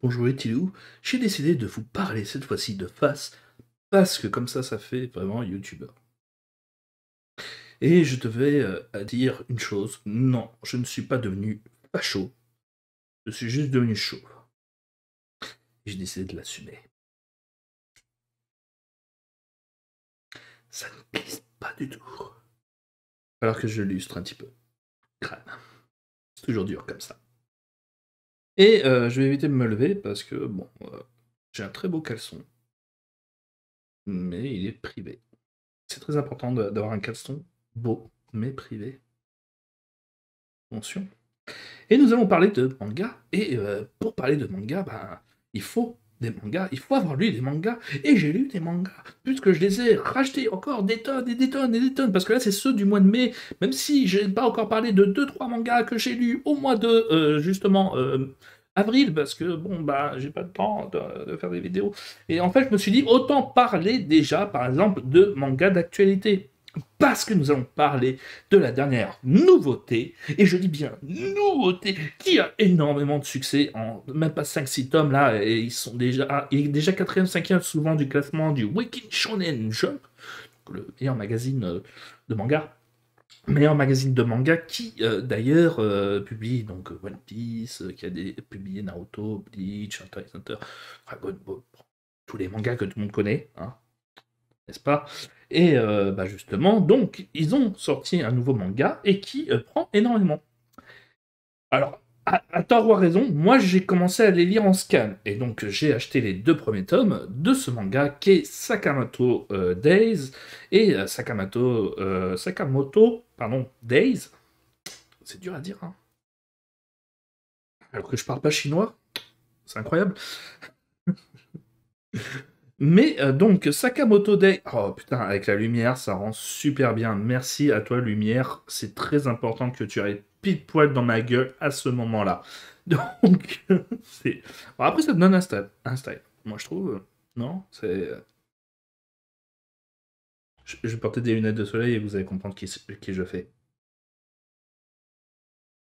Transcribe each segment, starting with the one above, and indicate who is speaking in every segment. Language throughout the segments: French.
Speaker 1: Bonjour les petits loups, j'ai décidé de vous parler cette fois-ci de face, parce que comme ça fait vraiment youtubeur. Et je devais dire une chose, non, je ne suis pas devenu facho, je suis juste devenu chauve. Et j'ai décidé de l'assumer. Ça ne glisse pas du tout. Alors que je l'illustre un petit peu. Crâne. C'est toujours dur comme ça. Et je vais éviter de me lever parce que, bon, j'ai un très beau caleçon. Mais il est privé. C'est très important d'avoir un caleçon beau, mais privé. Attention. Et nous allons parler de manga. Et pour parler de manga, ben, il faut des mangas. Il faut avoir lu des mangas. Et j'ai lu des mangas. Puisque je les ai rachetés encore des tonnes et des tonnes et des tonnes. Parce que là, c'est ceux du mois de mai. Même si je n'ai pas encore parlé de 2-3 mangas que j'ai lus au mois de, justement, avril. Parce que, bon, bah, j'ai pas le temps de faire des vidéos. Et en fait, je me suis dit, autant parler déjà, par exemple, de mangas d'actualité. Parce que nous allons parler de la dernière nouveauté, et je dis bien nouveauté, qui a énormément de succès en même pas 5-6 tomes là, et ils sont déjà, il est déjà 4e, 5e souvent du classement du Weekly Shonen Jump, le meilleur magazine de manga. Meilleur magazine de manga qui d'ailleurs publie donc One Piece, qui a publié Naruto, Bleach, Hunter x Hunter, Dragon Ball, tous les mangas que tout le monde connaît, hein, n'est-ce pas? Et bah justement, donc, ils ont sorti un nouveau manga et qui prend énormément. Alors, à tort ou à raison, moi j'ai commencé à les lire en scan. Et donc, j'ai acheté les 2 premiers tomes de ce manga qui est Sakamoto Days et Sakamoto pardon, Days. C'est dur à dire, hein. Alors que je parle pas chinois, c'est incroyable. Mais donc, Sakamoto Day. Oh putain, avec la lumière, ça rend super bien. Merci à toi, lumière. C'est très important que tu ailles pile poil dans ma gueule à ce moment-là. Donc, c'est. Bon, après, ça te donne un style. Un style. Moi, je trouve. Non, c'est. Je vais porter des lunettes de soleil et vous allez comprendre qui je fais.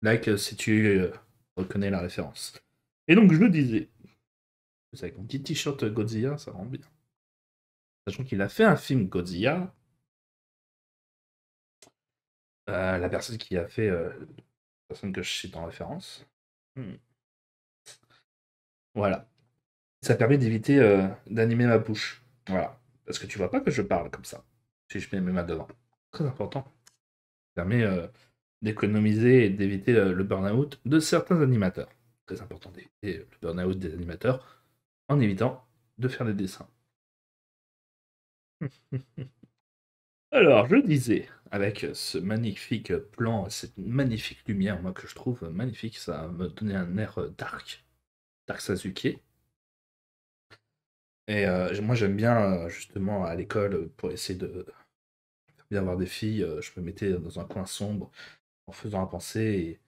Speaker 1: Like si tu reconnais la référence. Et donc, je le disais. Avec mon petit t-shirt Godzilla, ça rend bien. Sachant qu'il a fait un film Godzilla. La personne qui a fait la personne que je cite en référence. Hmm. Voilà. Ça permet d'éviter d'animer ma bouche. Voilà. Parce que tu vois pas que je parle comme ça. Si je mets mes mains devant. Très important. Ça permet d'économiser et d'éviter le burn-out de certains animateurs. Très important d'éviter le burn-out des animateurs en évitant de faire des dessins. Alors, je disais, avec ce magnifique plan, cette magnifique lumière, moi que je trouve magnifique, ça me donnait un air dark. Dark Sasuke. Et moi j'aime bien justement à l'école pour essayer de bien voir des filles, je me mettais dans un coin sombre en faisant un pensée et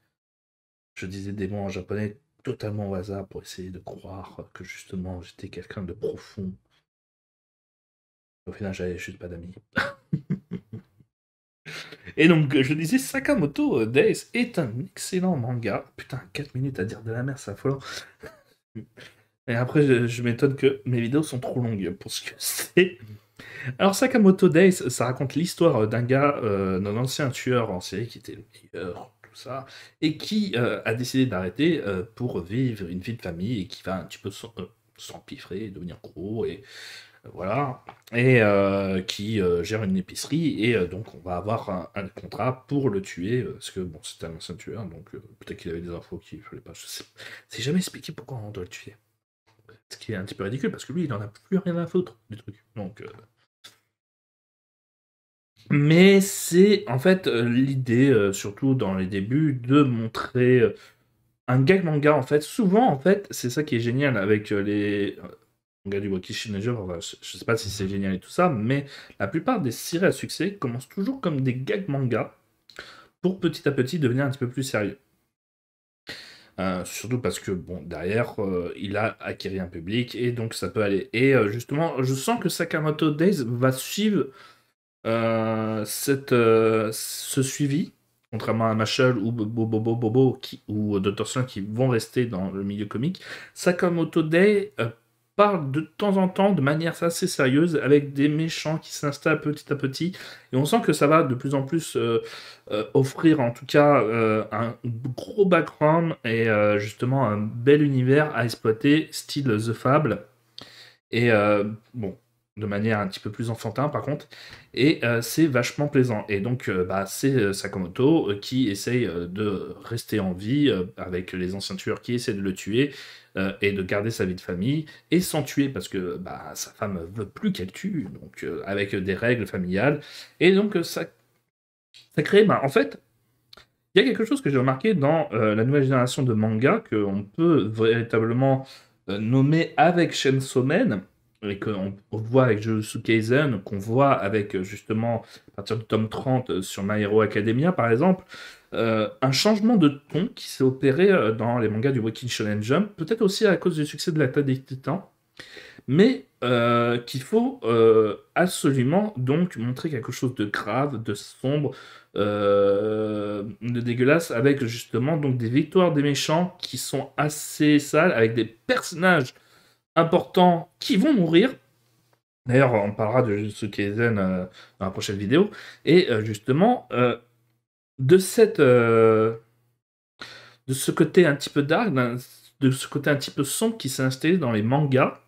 Speaker 1: je disais des mots en japonais totalement au hasard pour essayer de croire que justement j'étais quelqu'un de profond. Au final j'avais juste pas d'amis. Et donc je disais Sakamoto Days est un excellent manga. Putain, 4 minutes à dire de la merde, c'est affolant. Et après je m'étonne que mes vidéos sont trop longues pour ce que c'est. Alors Sakamoto Days, ça raconte l'histoire d'un gars, d'un ancien tueur en série qui était le meilleur, tout ça, et qui a décidé d'arrêter pour vivre une vie de famille et qui va un petit peu s'empiffrer, devenir gros, et voilà, et qui gère une épicerie, et donc on va avoir un contrat pour le tuer, parce que bon, c'était un ancien tueur, donc peut-être qu'il avait des infos qu'il fallait pas, je sais. C'est jamais expliqué pourquoi on doit le tuer. Ce qui est un petit peu ridicule, parce que lui, il en a plus rien à foutre du truc, donc... Mais c'est en fait l'idée, surtout dans les débuts, de montrer un gag manga en fait. Souvent en fait, c'est ça qui est génial avec les mangas du Waki Shinajo. Enfin, je sais pas si c'est génial et tout ça, mais la plupart des séries à succès commencent toujours comme des gags manga pour petit à petit devenir un petit peu plus sérieux. Surtout parce que bon, derrière, il a acquis un public et donc ça peut aller. Et justement, je sens que Sakamoto Days va suivre ce suivi. contrairement à Mashal ou Bobo ou Dr. Slump qui vont rester dans le milieu comique, Sakamoto Day parle de temps en temps de manière assez sérieuse avec des méchants qui s'installent petit à petit et on sent que ça va de plus en plus offrir en tout cas un gros background et justement un bel univers à exploiter style The Fable et bon, de manière un petit peu plus enfantin par contre, et c'est vachement plaisant. Et donc, bah, c'est Sakamoto qui essaye de rester en vie avec les anciens tueurs qui essaient de le tuer et de garder sa vie de famille, et sans tuer parce que bah, sa femme veut plus qu'elle tue, donc avec des règles familiales. Et donc, ça crée, bah, en fait, il y a quelque chose que j'ai remarqué dans la nouvelle génération de manga qu'on peut véritablement nommer avec Chainsaw Man, et qu'on voit avec Jujutsu Kaisen, qu'on voit avec justement à partir du tome 30 sur My Hero Academia par exemple, un changement de ton qui s'est opéré dans les mangas du Weekly Shonen Jump, peut-être aussi à cause du succès de l'Attaque des Titans, mais qu'il faut absolument donc montrer quelque chose de grave, de sombre, de dégueulasse, avec justement donc des victoires des méchants qui sont assez sales, avec des personnages importants qui vont mourir. D'ailleurs, on parlera de Jujutsu Kaisen dans la prochaine vidéo. Et justement, de de ce côté un petit peu dark, de ce côté un petit peu sombre qui s'est installé dans les mangas,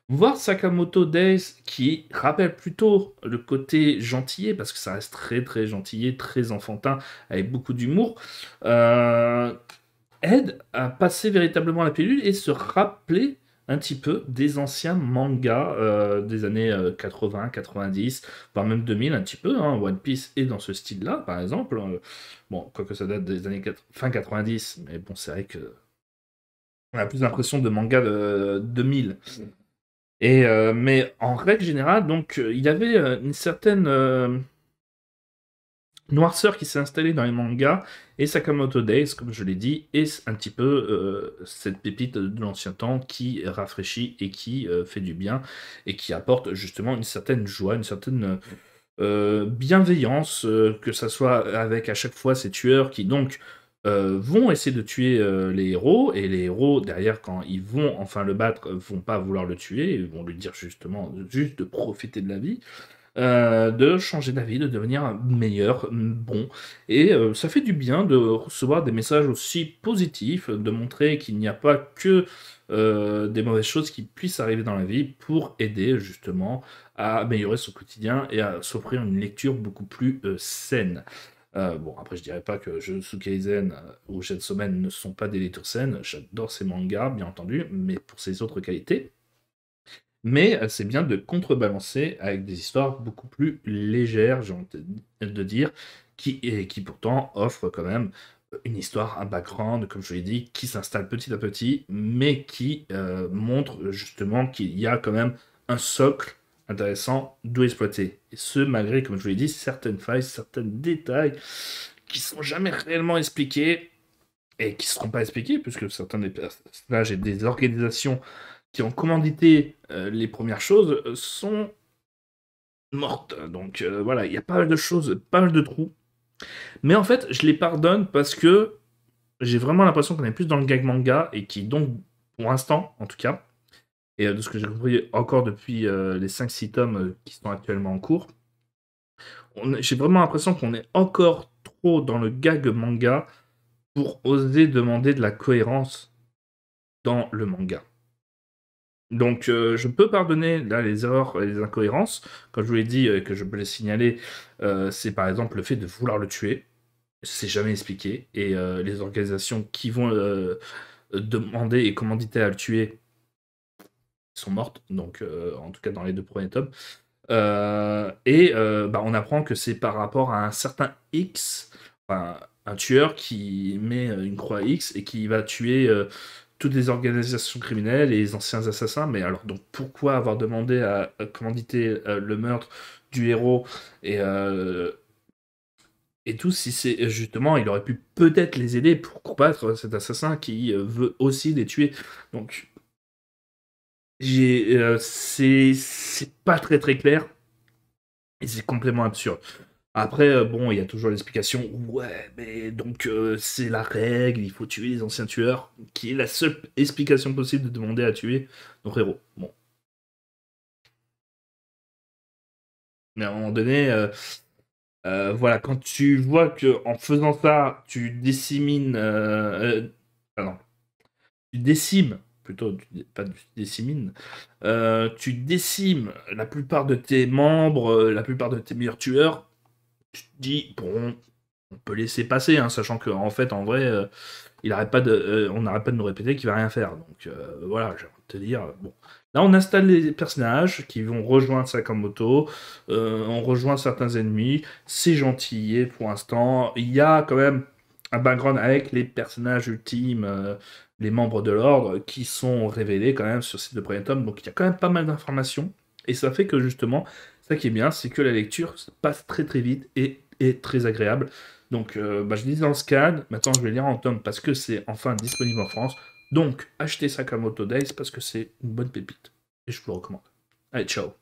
Speaker 1: voir Sakamoto Days qui rappelle plutôt le côté gentillet, parce que ça reste très très gentillet, très enfantin, avec beaucoup d'humour, aide à passer véritablement la pilule et se rappeler un petit peu des anciens mangas des années 80, 90, voire même 2000 un petit peu. Hein. One Piece est dans ce style-là, par exemple. Bon, quoique ça date des années fin 90, mais bon, c'est vrai que on a plus l'impression de manga de 2000. Et mais en règle générale, donc il y avait une certaine noirceur qui s'est installée dans les mangas, et Sakamoto Days, comme je l'ai dit, est un petit peu cette pépite de l'ancien temps qui rafraîchit et qui fait du bien, et qui apporte justement une certaine joie, une certaine bienveillance, que ça soit avec à chaque fois ces tueurs qui donc vont essayer de tuer les héros, et les héros derrière quand ils vont enfin le battre vont pas vouloir le tuer, ils vont lui dire justement juste de profiter de la vie, de changer d'avis, de devenir meilleur, bon, et ça fait du bien de recevoir des messages aussi positifs, de montrer qu'il n'y a pas que des mauvaises choses qui puissent arriver dans la vie pour aider justement à améliorer son quotidien et à s'offrir une lecture beaucoup plus saine. Bon, après, je dirais pas que Jujutsu Kaisen ou Chainsaw Man ne sont pas des lectures saines. J'adore ces mangas, bien entendu, mais pour ses autres qualités. Mais c'est bien de contrebalancer avec des histoires beaucoup plus légères, j'ai envie de dire, qui pourtant offrent quand même une histoire, un background, comme je l'ai dit, qui s'installe petit à petit, mais qui montre justement qu'il y a quand même un socle intéressant d'où exploiter. Et ce, malgré, comme je vous l'ai dit, certaines failles, certains détails qui sont jamais réellement expliqués et qui ne seront pas expliqués, puisque certains des personnages et des organisations qui ont commandité les premières choses sont mortes. Donc voilà, il y a pas mal de choses, pas mal de trous. Mais en fait, je les pardonne parce que j'ai vraiment l'impression qu'on est plus dans le gag manga et qui donc, pour l'instant en tout cas, et de ce que j'ai compris encore depuis les 5-6 tomes qui sont actuellement en cours, j'ai vraiment l'impression qu'on est encore trop dans le gag manga pour oser demander de la cohérence dans le manga. Donc je peux pardonner là les erreurs et les incohérences. Comme je vous l'ai dit, que je peux les signaler, c'est par exemple le fait de vouloir le tuer. C'est jamais expliqué. Et les organisations qui vont demander et commanditer à le tuer sont mortes. Donc en tout cas dans les 2 premiers tomes. Bah, on apprend que c'est par rapport à un certain X, enfin, un tueur qui met une croix X et qui va tuer toutes les organisations criminelles et les anciens assassins. Mais alors, donc pourquoi avoir demandé à commanditer le meurtre du héros et, et tout, si c'est justement, il aurait pu peut-être les aider pour combattre cet assassin qui veut aussi les tuer. Donc, c'est pas très très clair. Et c'est complètement absurde. Après, bon, il y a toujours l'explication, ouais, mais donc c'est la règle, il faut tuer les anciens tueurs, qui est la seule explication possible de demander à tuer nos héros. Bon. Mais à un moment donné, voilà, quand tu vois que en faisant ça, tu dissémines, pardon, tu décimes, plutôt, pas tu décimines, tu décimes la plupart de tes membres, la plupart de tes meilleurs tueurs, tu te dis, bon, on peut laisser passer, hein, sachant qu'en fait, en vrai, on n'arrête pas de nous répéter qu'il va rien faire. Donc voilà, j'ai envie de te dire, bon. Là, on installe les personnages qui vont rejoindre Sakamoto, on rejoint certains ennemis, c'est gentil pour l'instant. Il y a quand même un background avec les personnages ultimes, les membres de l'ordre, qui sont révélés quand même sur ces 2 premiers tomes, donc il y a quand même pas mal d'informations, et ça fait que justement, ça qui est bien, c'est que la lecture passe très très vite et est très agréable. Donc, je lisais dans le scan, maintenant je vais lire en tome parce que c'est enfin disponible en France. Donc, achetez Sakamoto Days parce que c'est une bonne pépite. Et je vous le recommande. Allez, ciao.